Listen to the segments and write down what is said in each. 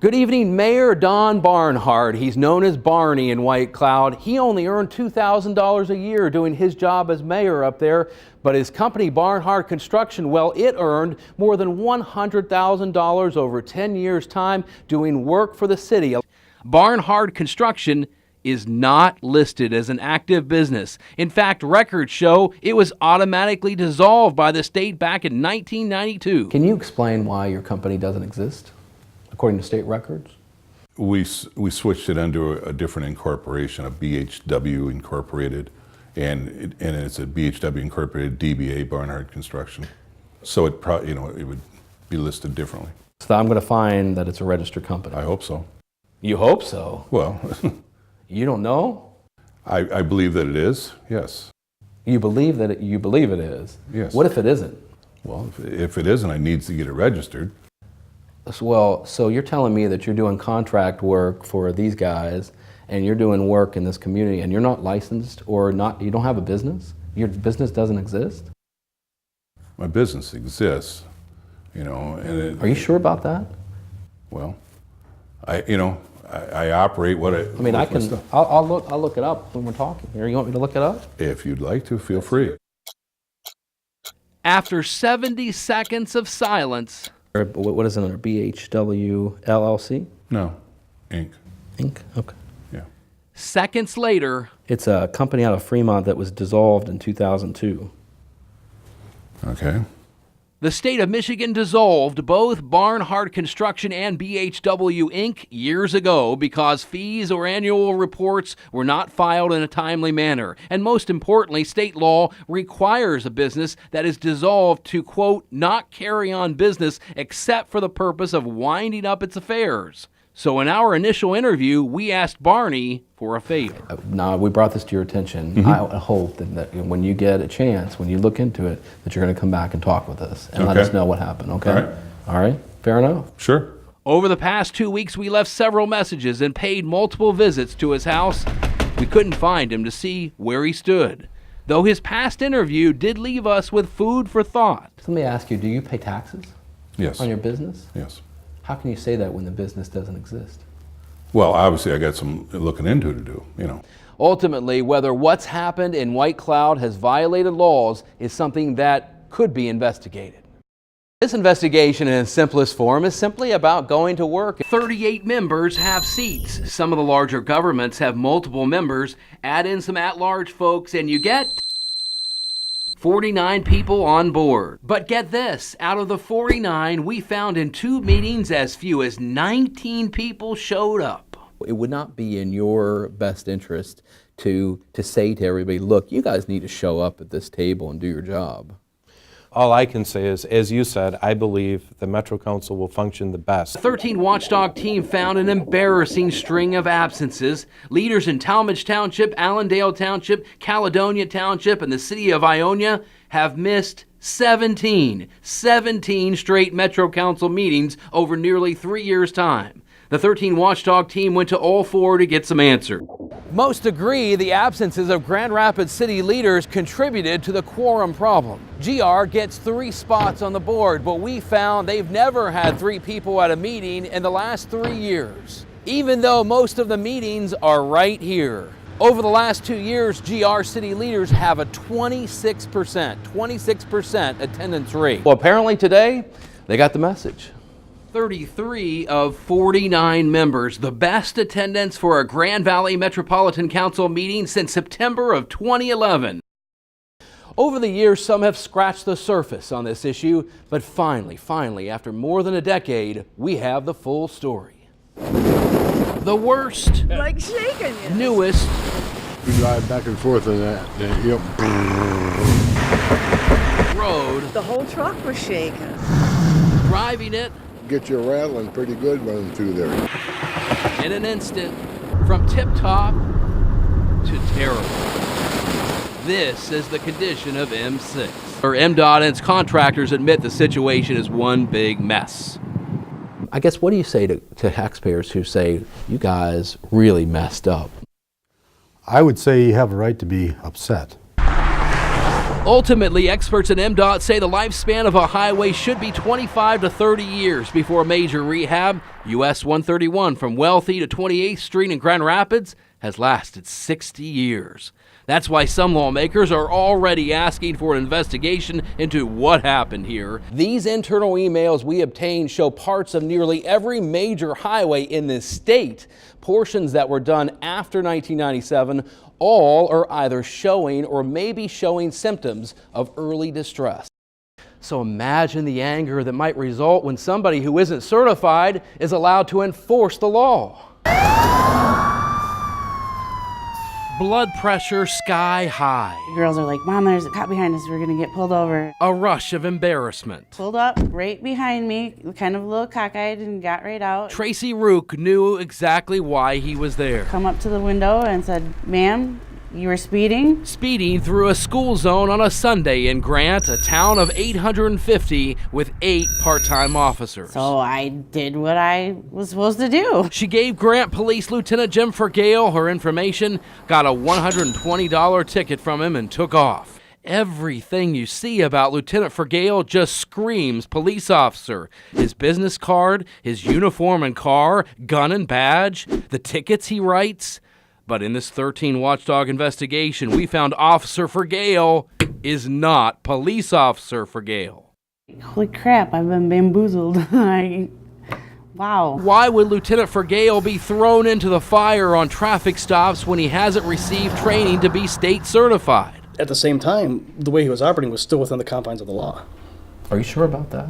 Good evening, Mayor Don Barnhart. He's known as Barney in White Cloud. He only earned $2,000 a year doing his job as mayor up there, but his company Barnhart Construction, well, it earned more than $100,000 over 10 years' time doing work for the city. Barnhart Construction is not listed as an active business. In fact, records show it was automatically dissolved by the state back in 1992. Can you explain why your company doesn't exist, according to state records? We switched it under a different incorporation, a BHW Incorporated, and it's a BHW Incorporated DBA Barnhart Construction. So it it would be listed differently. So I'm going to find that it's a registered company. I hope so. You hope so? Well, you don't know? I believe that it is. Yes. You believe that you believe it is? Yes. What if it isn't? Well, if it isn't, I need to get it registered. Well, so you're telling me that you're doing contract work for these guys and you're doing work in this community and you're not licensed or not, you don't have a business? Your business doesn't exist? My business exists, and Are you sure about that? Well, I operate what I mean, I'll look it up when we're talking here. You want me to look it up? If you'd like to, feel free. After 70 seconds of silence. What is it under? BHW LLC? No, Inc. Inc. Okay. Yeah. Seconds later. It's a company out of Fremont that was dissolved in 2002. Okay. The state of Michigan dissolved both Barnhart Construction and BHW Inc. years ago because fees or annual reports were not filed in a timely manner. And most importantly, state law requires a business that is dissolved to, quote, not carry on business except for the purpose of winding up its affairs. So in our initial interview, we asked Barney for a favor. Now, we brought this to your attention. Mm-hmm. I hope that when you get a chance, when you look into it, that you're going to come back and talk with us and let us know what happened, okay? All right. All right? Fair enough? Sure. Over the past 2 weeks, we left several messages and paid multiple visits to his house. We couldn't find him to see where he stood, though his past interview did leave us with food for thought. So let me ask you, do you pay taxes? Yes. On your business? Yes. How can you say that when the business doesn't exist? Well, obviously I got some looking into to do, Ultimately, whether what's happened in White Cloud has violated laws is something that could be investigated. This investigation in its simplest form is simply about going to work. 38 members have seats. Some of the larger governments have multiple members. Add in some at-large folks and you get 49 people on board. But get this, out of the 49, we found in 2 meetings as few as 19 people showed up. It would not be in your best interest to say to everybody, look, you guys need to show up at this table and do your job. All I can say is, as you said, I believe the Metro Council will function the best. The 13 Watchdog team found an embarrassing string of absences. Leaders in Talmadge Township, Allendale Township, Caledonia Township, and the city of Ionia have missed 17 straight Metro Council meetings over nearly 3 years' time. The 13 Watchdog team went to all 4 to get some answers. Most agree the absences of Grand Rapids city leaders contributed to the quorum problem. GR gets 3 spots on the board, but we found they've never had 3 people at a meeting in the last 3 years, even though most of the meetings are right here. Over the last 2 years, GR city leaders have a 26% attendance rate. Well, apparently today, they got the message. 33 of 49 members, the best attendance for a Grand Valley Metropolitan Council meeting since September of 2011. Over the years, some have scratched the surface on this issue, but finally, after more than a decade, we have the full story. The worst, like shaking you. Newest, We drive back and forth on that. Yep. road, The whole truck was shaking. driving it Get you rattling pretty good running through there. in an instant, from tip-top to terrible. This is the condition of M6. Or MDOT and its contractors admit the situation is one big mess. I guess, what do you say to taxpayers who say, you guys really messed up? I would say you have a right to be upset. Ultimately, experts at MDOT say the lifespan of a highway should be 25 to 30 years before major rehab. US 131 from Wealthy to 28th Street in Grand Rapids has lasted 60 years. That's why some lawmakers are already asking for an investigation into what happened here. These internal emails we obtained show parts of nearly every major highway in this state. Portions that were done after 1997, all are either showing or maybe showing symptoms of early distress. So imagine the anger that might result when somebody who isn't certified is allowed to enforce the law. Blood pressure sky high. The girls are like, Mom, there's a cop behind us. We're going to get pulled over. A rush of embarrassment. Pulled up right behind me, kind of a little cockeyed, and got right out. Tracy Rook knew exactly why he was there. Come up to the window and said, Ma'am, you were speeding? Speeding through a school zone on a Sunday in Grant, a town of 850 with 8 part-time officers. So I did what I was supposed to do. She gave Grant Police Lieutenant Jim Fergale her information, got a $120 ticket from him, and took off. Everything you see about Lieutenant Fergale just screams police officer. His business card, his uniform and car, gun and badge, the tickets he writes. But in this 13 Watchdog investigation, we found Officer Fergale is not Police Officer Fergale. Holy crap, I've been bamboozled. Wow. Why would Lieutenant Fergale be thrown into the fire on traffic stops when he hasn't received training to be state certified? At the same time, the way he was operating was still within the confines of the law. Are you sure about that?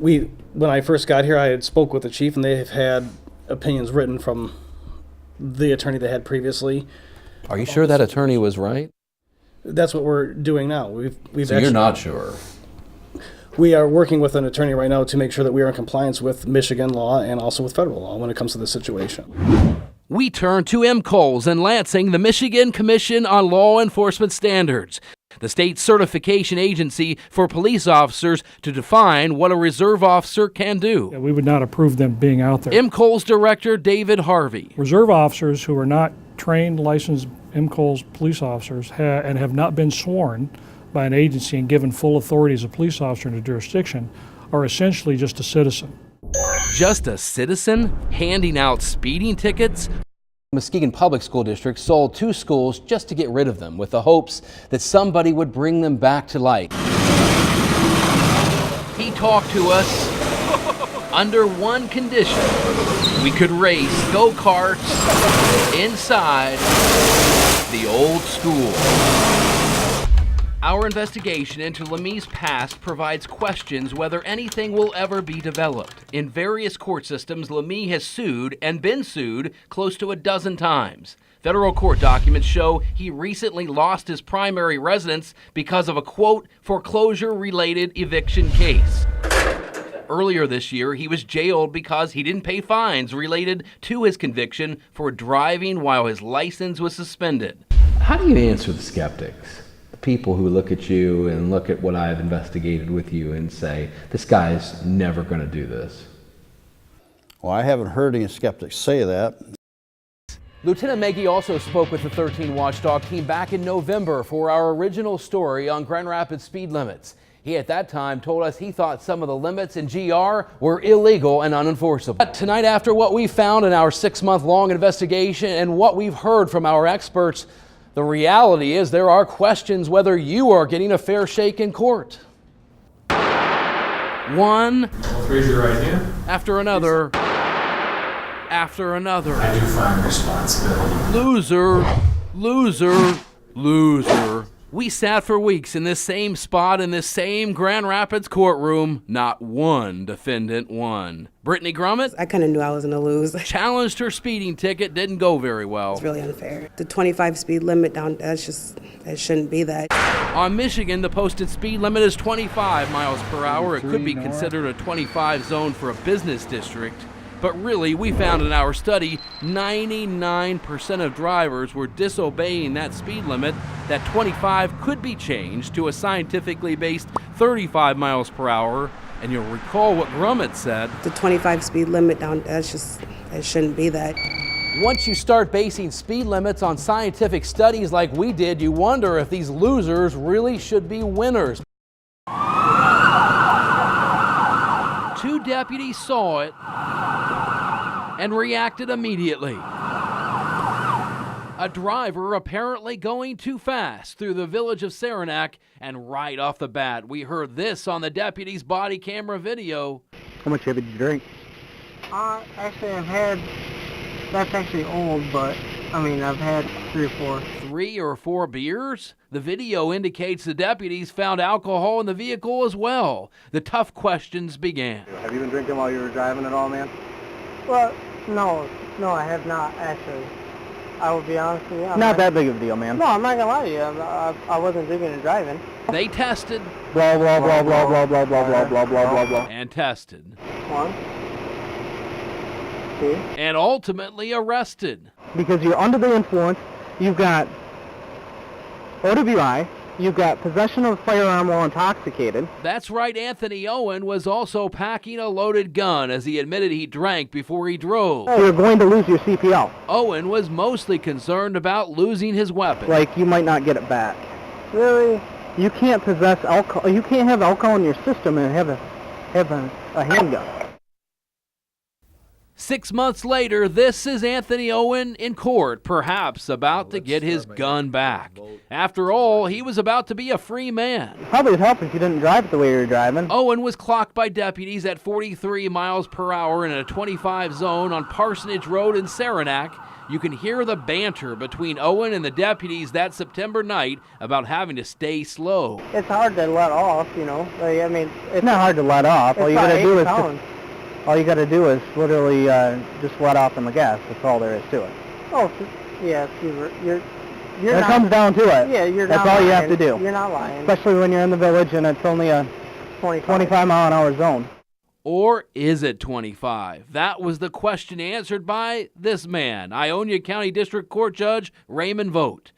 When I first got here, I had spoke with the chief, and they have had opinions written from the attorney they had previously. Are you sure that attorney was right? That's what we're doing now. We've So actually, you're not sure? We are working with an attorney right now to make sure that we are in compliance with Michigan law and also with federal law when it comes to this situation. We turn to MCOLS in Lansing, the Michigan Commission on Law Enforcement Standards, the state certification agency for police officers to define what a reserve officer can do. We would not approve them being out there. MCOLS Director David Harvey. Reserve officers who are not trained, licensed MCOLS police officers and have not been sworn by an agency and given full authority as a police officer in a jurisdiction are essentially just a citizen. Just a citizen handing out speeding tickets? Muskegon Public School District sold 2 schools just to get rid of them with the hopes that somebody would bring them back to light. He talked to us under one condition. We could race go-karts inside the old school. Our investigation into Lemmy's past provides questions whether anything will ever be developed. In various court systems, Lemmy has sued and been sued close to a dozen times. Federal court documents show he recently lost his primary residence because of a, quote, foreclosure-related eviction case. Earlier this year, he was jailed because he didn't pay fines related to his conviction for driving while his license was suspended. How do you answer the skeptics? People who look at you and look at what I've investigated with you and say, this guy's never going to do this? Well, I haven't heard any skeptics say that. Lieutenant Maggie also spoke with the 13 Watchdog team back in November for our original story on Grand Rapids speed limits. He at that time told us he thought some of the limits in GR were illegal and unenforceable. But tonight, after what we found in our 6-month-long investigation and what we've heard from our experts, the reality is there are questions whether you are getting a fair shake in court. One Raise your right hand. after another, after another. I do find responsibility. Loser, loser, loser. We sat for weeks in this same spot in this same Grand Rapids courtroom. Not one defendant won. Brittany Grummett, I kind of knew I was going to lose. challenged her speeding ticket. Didn't go very well. It's really unfair. The 25 speed limit down, it shouldn't be that. On Michigan, the posted speed limit is 25 miles per hour. It could be considered a 25 zone for a business district. But really, we found in our study, 99% of drivers were disobeying that speed limit. That 25 could be changed to a scientifically based 35 miles per hour. And you'll recall what Grummett said. The 25 speed limit down, it shouldn't be that. Once you start basing speed limits on scientific studies like we did, you wonder if these losers really should be winners. 2 deputies saw it. and reacted immediately. A driver apparently going too fast through the village of Saranac, and right off the bat, we heard this on the deputy's body camera video. How much heavy did you drink? Actually, that's actually old, but I've had 3 or 4. 3 or 4 beers? The video indicates the deputies found alcohol in the vehicle as well. The tough questions began. Have you been drinking while you were driving at all, man? Well, no, I have not, actually. I will be honest with you. Not that big of a deal, man. No, I'm not gonna lie to you. I wasn't drinking and driving. They tested. Blah, blah, blah, blah, blah, blah, blah, blah, blah, blah, blah, blah. And tested. 1, 2. And ultimately arrested. Because you're under the influence, you've got OWI, you've got possession of a firearm while intoxicated. That's right, Anthony Owen was also packing a loaded gun as he admitted he drank before he drove. You're going to lose your CPL. Owen was mostly concerned about losing his weapon. Like, you might not get it back. Really? You can't possess alcohol, you can't have alcohol in your system and have a handgun. 6 months later, this is Anthony Owen in court, perhaps about to get his gun back. After all, he was about to be a free man. Probably would help if you didn't drive it the way you were driving. Owen was clocked by deputies at 43 miles per hour in a 25 zone on Parsonage Road in Saranac. You can hear the banter between Owen and the deputies that September night about having to stay slow. It's hard to let off, you know. It's not hard to let off. All you gotta do is literally just let off on the gas. That's all there is to it. Oh, yes, you're When it comes down to it, yeah, you're that's not all you lying. have to do. You're not lying. Especially when you're in the village and it's only a 25 mile an hour zone. Or is it 25? That was the question answered by this man, Ionia County District Court Judge Raymond Vogt.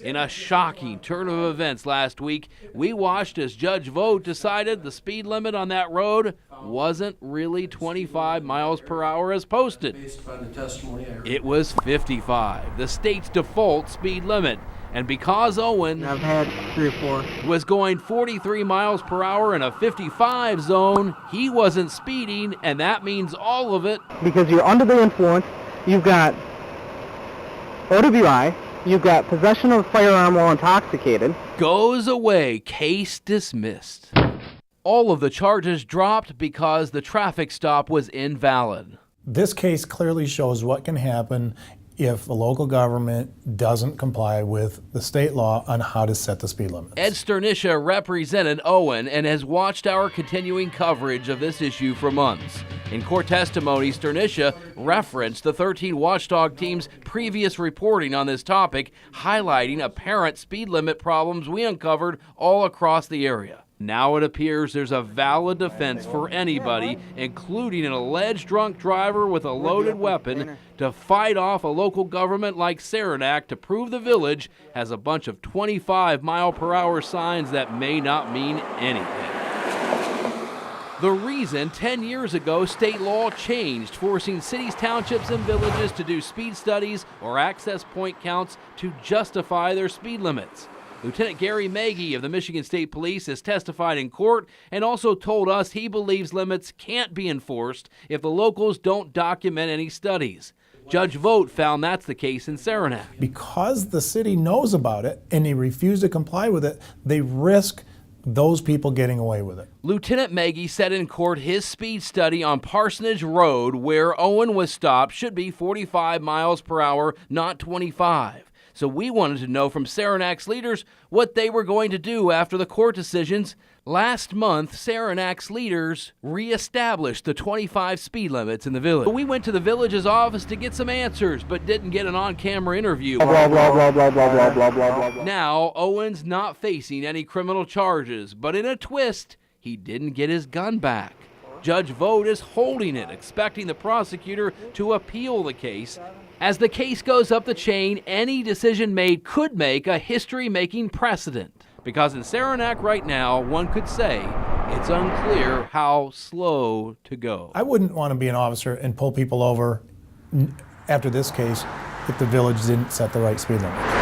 In a shocking turn of events last week, we watched as Judge Vogt decided the speed limit on that road wasn't really 25 miles per hour as posted. Based upon the testimony I heard. It was 55, the state's default speed limit. And because Owen I've had 3 or 4. was going 43 miles per hour in a 55 zone, he wasn't speeding, and that means all of it. Because you're under the influence, you've got OWI, you've got possession of a firearm while intoxicated. Goes away, case dismissed. All of the charges dropped because the traffic stop was invalid. This case clearly shows what can happen if a local government doesn't comply with the state law on how to set the speed limits. Ed Sternisha represented Owen and has watched our continuing coverage of this issue for months. In court testimony, Sternisha referenced the 13 Watchdog team's previous reporting on this topic, highlighting apparent speed limit problems we uncovered all across the area. Now it appears there's a valid defense for anybody, including an alleged drunk driver with a loaded weapon, to fight off a local government like Saranac to prove the village has a bunch of 25-mile-per-hour signs that may not mean anything. The reason 10 years ago state law changed, forcing cities, townships, and villages to do speed studies or access point counts to justify their speed limits. Lieutenant Gary Maggie of the Michigan State Police has testified in court and also told us he believes limits can't be enforced if the locals don't document any studies. Judge Vogt found that's the case in Saranac. Because the city knows about it and they refuse to comply with it, they risk those people getting away with it. Lieutenant Maggie said in court his speed study on Parsonage Road, where Owen was stopped, should be 45 miles per hour, not 25. So we wanted to know from Saranac's leaders what they were going to do after the court decisions. Last month, Saranac's leaders reestablished the 25 speed limits in the village. We went to the village's office to get some answers, but didn't get an on-camera interview. Blah, blah, blah, blah, blah, blah, blah, blah, blah. Now, Owen's not facing any criminal charges, but in a twist, he didn't get his gun back. Judge Vogt is holding it, expecting the prosecutor to appeal the case. As the case goes up the chain, any decision made could make a history-making precedent. Because in Saranac right now, one could say it's unclear how slow to go. I wouldn't want to be an officer and pull people over after this case if the village didn't set the right speed limit.